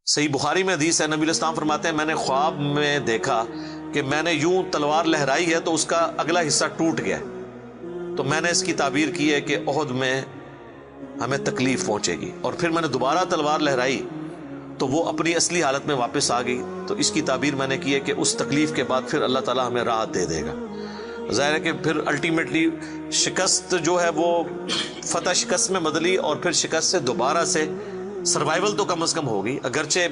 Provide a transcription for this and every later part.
صحیح بخاری میں حدیث ہے، نبی علیہ السلام فرماتے ہیں میں نے خواب میں دیکھا کہ میں نے یوں تلوار لہرائی ہے تو اس کا اگلا حصہ ٹوٹ گیا، تو میں نے اس کی تعبیر کی ہے کہ احد میں ہمیں تکلیف پہنچے گی، اور پھر میں نے دوبارہ تلوار لہرائی تو وہ اپنی اصلی حالت میں واپس آ گئی، تو اس کی تعبیر میں نے کی ہے کہ اس تکلیف کے بعد پھر اللہ تعالیٰ ہمیں راحت دے دے گا۔ ظاہر ہے کہ پھر الٹیمیٹلی شکست جو ہے وہ فتح شکست میں بدلی، اور پھر شکست سے دوبارہ سے سروائیول تو کم از کم ہوگی، اگرچہ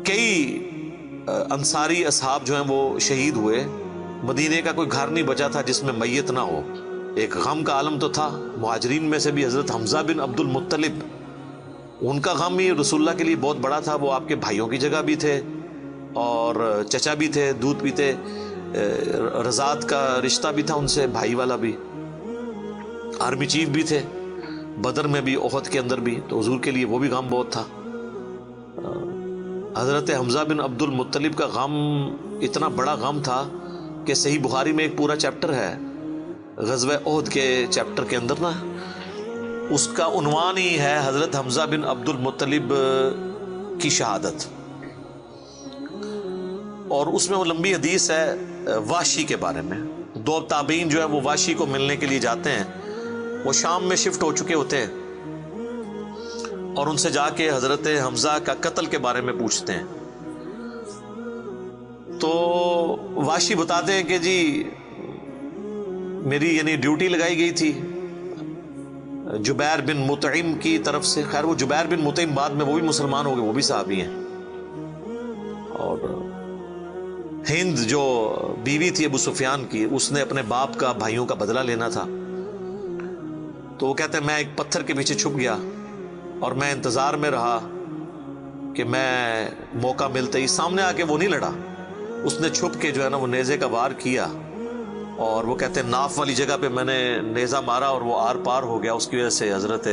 کئی انصاری اصحاب جو ہیں وہ شہید ہوئے، مدینے کا کوئی گھر نہیں بچا تھا جس میں میت نہ ہو، ایک غم کا عالم تو تھا۔ مہاجرین میں سے بھی حضرت حمزہ بن عبد المطلب، ان کا غم ہی رسول اللہ کے لیے بہت بڑا تھا، وہ آپ کے بھائیوں کی جگہ بھی تھے اور چچا بھی تھے، دودھ پیتے، رضاعت کا رشتہ بھی تھا ان سے، بھائی والا بھی، آرمی چیف بھی تھے، بدر میں بھی احد کے اندر بھی، تو حضور کے لیے وہ بھی غم بہت تھا۔ حضرت حمزہ بن عبد المطلب کا غم اتنا بڑا غم تھا کہ صحیح بخاری میں ایک پورا چیپٹر ہے غزوہ احد کے چیپٹر کے اندر نا، اس کا عنوان ہی ہے حضرت حمزہ بن عبد المطلب کی شہادت، اور اس میں وہ لمبی حدیث ہے واشی کے بارے میں۔ دو تابعین جو ہے وہ واشی کو ملنے کے لیے جاتے ہیں، وہ شام میں شفٹ ہو چکے ہوتے ہیں، اور ان سے جا کے حضرت حمزہ کا قتل کے بارے میں پوچھتے ہیں، تو واشی بتاتے ہیں کہ جی میری یعنی ڈیوٹی لگائی گئی تھی جبیر بن مطعم کی طرف سے۔ خیر وہ جبیر بن مطعم بعد میں وہ بھی مسلمان ہو گئے، وہ بھی صحابی ہیں، اور ہند جو بیوی تھی ابو سفیان کی، اس نے اپنے باپ کا بھائیوں کا بدلہ لینا تھا، تو وہ کہتے ہیں میں ایک پتھر کے پیچھے چھپ گیا اور میں انتظار میں رہا کہ میں موقع ملتے ہی سامنے آ کے وہ نہیں لڑا، اس نے چھپ کے جو ہے نا وہ نیزے کا وار کیا، اور وہ کہتے ہیں ناف والی جگہ پہ میں نے نیزہ مارا اور وہ آر پار ہو گیا، اس کی وجہ سے حضرت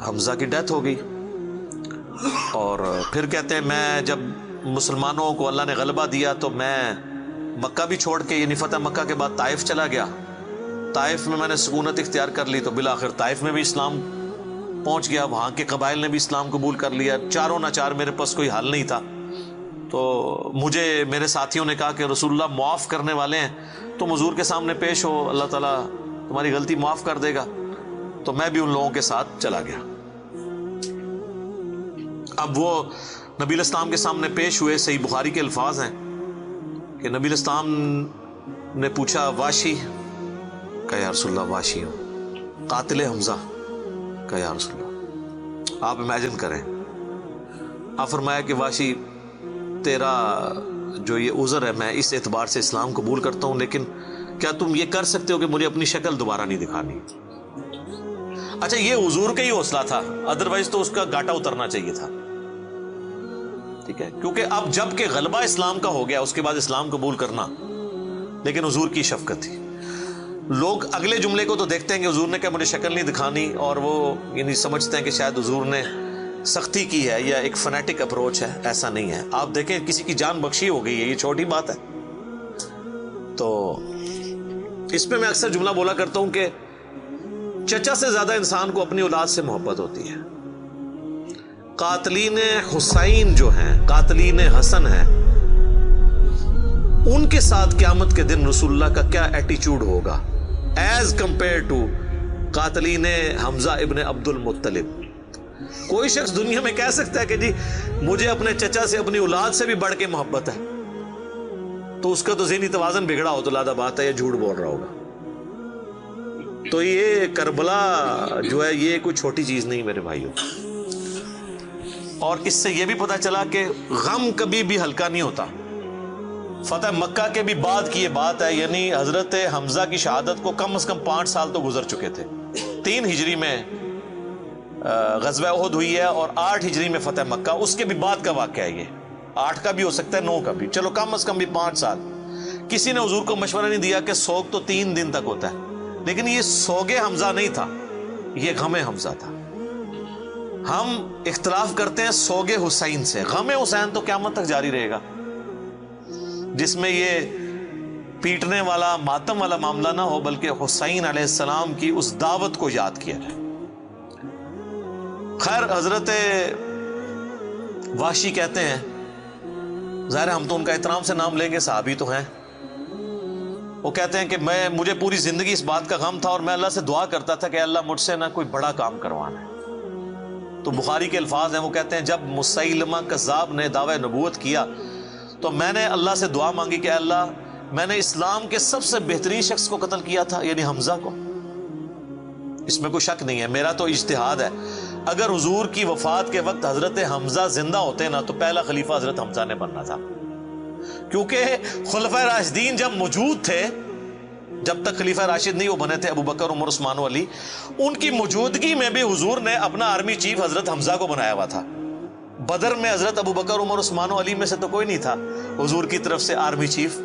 حمزہ کی ڈیتھ ہو گئی۔ اور پھر کہتے ہیں میں جب مسلمانوں کو اللہ نے غلبہ دیا تو میں مکہ بھی چھوڑ کے یعنی فتح مکہ کے بعد طائف چلا گیا، طائف میں میں نے سکونت اختیار کر لی، تو بالآخر طائف میں بھی اسلام پہنچ گیا، وہاں کے قبائل نے بھی اسلام قبول کر لیا، چاروں ناچار میرے پاس کوئی حل نہیں تھا، تو مجھے میرے ساتھیوں نے کہا کہ رسول اللہ معاف کرنے والے ہیں، تم حضور کے سامنے پیش ہو، اللہ تعالیٰ تمہاری غلطی معاف کر دے گا، تو میں بھی ان لوگوں کے ساتھ چلا گیا۔ اب وہ نبی علیہ السلام کے سامنے پیش ہوئے، صحیح بخاری کے الفاظ ہیں کہ نبی علیہ السلام نے پوچھا واشی کہ یا رسول اللہ واشی ہوں، قاتل حمزہ کہ یا رسول اللہ۔ آپ امیجن کریں، آپ فرمایا کہ واشی تیرا جو یہ عذر ہے میں اس اعتبار سے اسلام قبول کرتا ہوں، لیکن کیا تم یہ کر سکتے ہو کہ مجھے اپنی شکل دوبارہ نہیں دکھانی؟ اچھا یہ حضور کا ہی حوصلہ تھا، ادروائز تو اس کا گاٹا اترنا چاہیے تھا، ٹھیک ہے، کیونکہ اب جب کہ غلبہ اسلام کا ہو گیا اس کے بعد اسلام قبول کرنا، لیکن حضور کی شفقت تھی۔ لوگ اگلے جملے کو تو دیکھتے ہیں کہ حضور نے کہا مجھے شکل نہیں دکھانی، اور وہ یعنی سمجھتے ہیں کہ شاید حضور نے سختی کی ہے یا ایک فنیٹک اپروچ ہے، ایسا نہیں ہے۔ آپ دیکھیں کسی کی جان بخشی ہو گئی ہے، یہ چھوٹی بات ہے۔ تو اس پہ میں اکثر جملہ بولا کرتا ہوں کہ چچا سے زیادہ انسان کو اپنی اولاد سے محبت ہوتی ہے۔ قاتلین حسین جو ہیں، قاتلین حسن ہیں، ان کے ساتھ قیامت کے دن رسول اللہ کا کیا ایٹیچیوڈ ہوگا ایز کمپیئر ٹو قاتلین حمزہ ابن عبد المطلب۔ کوئی شخص دنیا میں کہہ سکتا ہے کہ جی مجھے اپنے چچا سے اپنی اولاد سے بھی بڑھ کے محبت ہے، تو اس کا تو ذہنی توازن بگڑا ہو تو لادہ بات ہے، یا جھوٹ بول رہا ہوگا۔ تو یہ کربلا جو ہے یہ کوئی چھوٹی چیز نہیں میرے بھائیوں، اور اس سے یہ بھی پتہ چلا کہ غم کبھی بھی ہلکا نہیں ہوتا۔ فتح مکہ کے بھی بعد کی یہ بات ہے، یعنی حضرت حمزہ کی شہادت کو کم از کم 5 سال تو گزر چکے تھے۔ 3 ہجری میں غزوہ احد ہوئی ہے اور 8 ہجری میں فتح مکہ، اس کے بھی بعد کا واقعہ ہے، یہ 8 کا بھی ہو سکتا ہے 9 کا بھی، چلو کم از کم بھی 5 سال۔ کسی نے حضور کو مشورہ نہیں دیا کہ سوگ تو 3 دن تک ہوتا ہے، لیکن یہ سوگ حمزہ نہیں تھا، یہ غم حمزہ تھا۔ ہم اختلاف کرتے ہیں سوگ حسین سے، غم حسین تو قیامت تک جاری رہے گا، جس میں یہ پیٹنے والا ماتم والا معاملہ نہ ہو، بلکہ حسین علیہ السلام کی اس دعوت کو یاد کیا جائے۔ خیر حضرت وحشی کہتے ہیں، ظاہر ہم تو ان کا احترام سے نام لیں گے، صحابی تو ہیں، وہ کہتے ہیں کہ مجھے پوری زندگی اس بات کا غم تھا اور میں اللہ سے دعا کرتا تھا کہ اللہ مجھ سے نہ کوئی بڑا کام کروانا ہے۔ تو بخاری کے الفاظ ہیں، وہ کہتے ہیں جب مسیلمہ کذاب نے دعوی نبوت کیا تو میں نے اللہ سے دعا مانگی کہ اللہ میں نے اسلام کے سب سے بہترین شخص کو قتل کیا تھا، یعنی حمزہ کو، اس میں کوئی شک نہیں ہے، میرا تو اجتہاد ہے، اگر حضور کی وفات کے وقت حضرت حمزہ زندہ ہوتے نا تو پہلا خلیفہ حضرت حمزہ نے بننا تھا، کیونکہ خلفائے راشدین جب موجود تھے، جب تک خلیفہ راشد نہیں وہ بنے تھے ابو بکر، عمر، عثمان و علی، ان کی موجودگی میں بھی حضور نے اپنا آرمی چیف حضرت حمزہ کو بنایا ہوا تھا۔ بدر میں حضرت ابو بکر، عمر، عثمان و علی میں سے تو کوئی نہیں تھا حضور کی طرف سے آرمی چیف،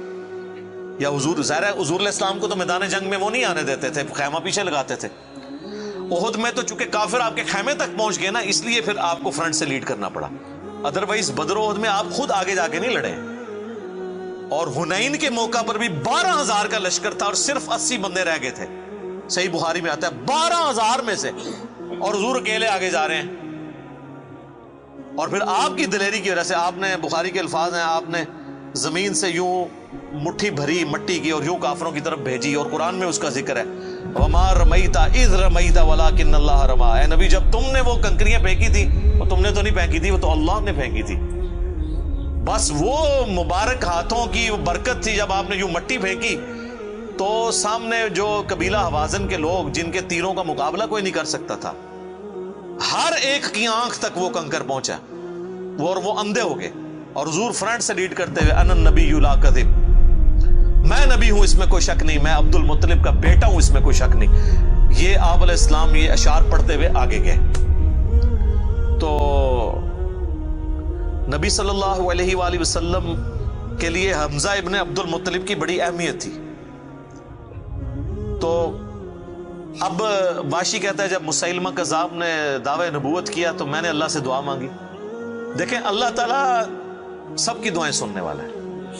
یا حضور ظاہر ہے حضور علیہ السلام کو تو میدان جنگ میں وہ نہیں آنے دیتے تھے، خیمہ پیچھے لگاتے تھے۔ احد میں تو چونکہ کافر آپ کے خیمے تک پہنچ گئے نا، اس لیے پھر آپ کو فرنٹ سے لیڈ کرنا پڑا، ادروائز بدر و احد میں آپ خود آگے جا کے نہیں لڑے۔ اور حنین کے موقع پر بھی 12,000 کا لشکر تھا اور صرف 80 بندے رہ گئے تھے، صحیح بخاری میں آتا ہے 12,000 میں سے، اور حضور اکیلے آگے جا رہے ہیں۔ اور پھر آپ کی دلیری کی وجہ سے آپ نے، بخاری کے الفاظ ہیں، آپ نے زمین سے یوں مٹھی بھری مٹی کی اور یوں کافروں کی طرف بھیجی، اور قرآن میں اس کا ذکر ہے وَمَا رَمَيْتَ إِذْ رَمَيْتَ وَلَكِنَّ اللَّهَ رَمَىٰ، اے نبی جب تم نے وہ کنکریاں پھینکی تھی وہ تم نے تو نہیں پھینکی تھی، وہ تو اللہ نے پھینکی تھی، بس وہ مبارک ہاتھوں کی برکت تھی۔ جب آپ نے یوں مٹی پھینکی تو سامنے جو قبیلہ حوازن کے لوگ جن کے تیروں کا مقابلہ کوئی نہیں کر سکتا تھا، ہر ایک کی آنکھ تک وہ کنکر پہنچا، اور وہ اندھے ہو گئے، اور حضور فرنٹ سے لیڈ کرتے ہوئے انا النبی لا کذب، میں نبی ہوں اس میں کوئی شک نہیں، میں عبد المطلب کا بیٹا ہوں اس میں کوئی شک نہیں، یہ آپ علیہ السلام یہ اشعار پڑھتے ہوئے آگے گئے۔ تو نبی صلی اللہ علیہ وآلہ وسلم کے لیے حمزہ ابن عبد المطلب کی بڑی اہمیت تھی۔ تو اب واشی کہتا ہے جب مسیلمہ کذاب نے دعوی نبوت کیا تو میں نے اللہ سے دعا مانگی۔ دیکھیں اللہ تعالیٰ سب کی دعائیں سننے والا ہے،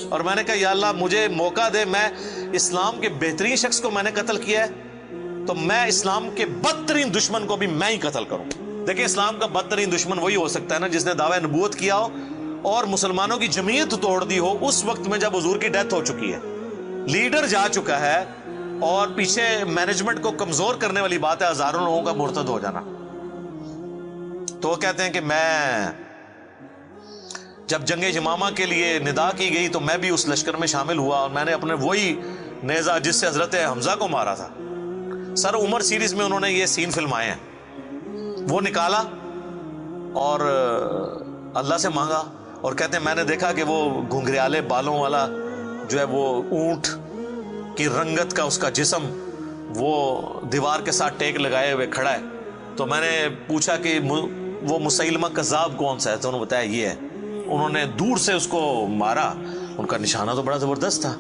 اور میں نے کہا یا اللہ مجھے موقع دے، میں اسلام کے بہترین شخص کو میں نے قتل کیا ہے تو میں اسلام کے بدترین دشمن کو بھی میں ہی قتل کروں۔ دیکھیں اسلام کا بدترین دشمن وہی ہو سکتا ہے نا جس نے دعوی نبوت کیا ہو اور مسلمانوں کی جمعیت توڑ دی ہو اس وقت میں جب حضور کی ڈیتھ ہو چکی ہے، لیڈر جا چکا ہے، اور پیچھے مینجمنٹ کو کمزور کرنے والی بات ہے ہزاروں لوگوں کا مرتد ہو جانا۔ تو وہ کہتے ہیں کہ میں جب جنگ یمامہ کے لیے ندا کی گئی تو میں بھی اس لشکر میں شامل ہوا، اور میں نے اپنے وہی نیزہ جس سے حضرت حمزہ کو مارا تھا، سر عمر سیریز میں انہوں نے یہ سین فلمائے ہیں، وہ نکالا اور اللہ سے مانگا، اور کہتے ہیں میں نے دیکھا کہ وہ گھنگریالے بالوں والا جو ہے وہ اونٹ کی رنگت کا اس کا جسم وہ دیوار کے ساتھ ٹیک لگائے ہوئے کھڑا ہے، تو میں نے پوچھا کہ وہ مسیلمہ کذاب کون سا ہے، تو انہوں نے بتایا یہ ہے۔ انہوں نے دور سے اس کو مارا، ان کا نشانہ تو بڑا زبردست تھا،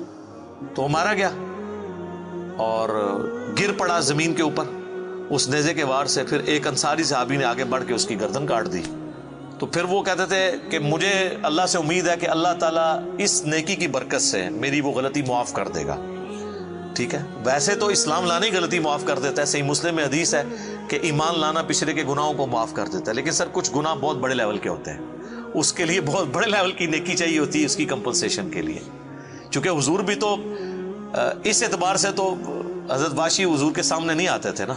تو وہ مارا گیا اور گر پڑا زمین کے اوپر اس نیزے کے وار سے۔ پھر ایک انصاری صحابی نے آگے بڑھ کے اس کی گردن کاٹ دی۔ تو پھر وہ کہتے تھے کہ مجھے اللہ سے امید ہے کہ اللہ تعالیٰ اس نیکی کی برکت سے میری وہ غلطی معاف کر دے گا۔ ٹھیک ہے، ویسے تو اسلام لانے ہی غلطی معاف کر دیتا ہے، صحیح مسلم میں حدیث ہے کہ ایمان لانا پچھلے کے گناہوں کو معاف کر دیتا ہے، لیکن سر کچھ گناہ بہت بڑے لیول کے ہوتے ہیں، اس کے لیے بہت بڑے لیول کی نیکی چاہیے ہوتی ہے اس کی کمپنسیشن کے لیے، چونکہ حضور بھی تو اس اعتبار سے تو حضرت واشی حضور کے سامنے نہیں آتے تھے نا۔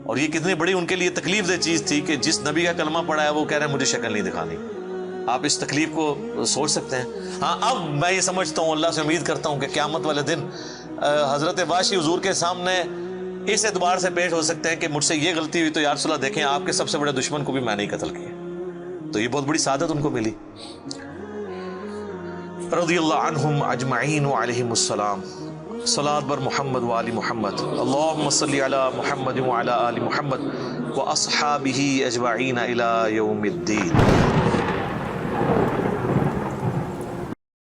اور یہ کتنی بڑی ان کے لیے تکلیف دہ چیز تھی کہ جس نبی کا کلمہ پڑھا ہے وہ کہہ رہے ہیں مجھے شکل نہیں دکھانی۔ آپ اس تکلیف کو سوچ سکتے ہیں۔ ہاں اب میں یہ سمجھتا ہوں، اللہ سے امید کرتا ہوں کہ قیامت والے دن حضرت واشی حضور کے سامنے اس اعتبار سے پیش ہو سکتے ہیں کہ مجھ سے یہ غلطی ہوئی تو یا رسول اللہ دیکھیں آپ کے سب سے بڑے دشمن کو بھی میں نہیں قتل کیا، تو یہ بہت بڑی سعادت ان کو ملی۔ رضی اللہ عنہم اجمعین وعلیہم السلام۔ صلاۃ بر محمد وآل محمد، اللہم صلی علی محمد وعلی آل محمد واصحابہ اجمعین الی یوم الدین۔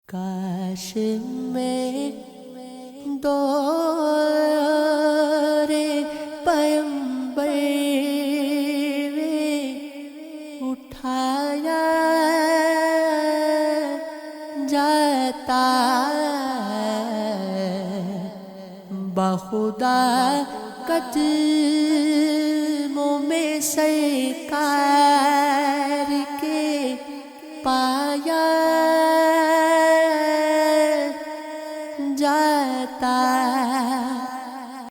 کاش میں دور پیمبر اٹھایا جاتا بخدا قدموں میں سرکار کے پایا جاتا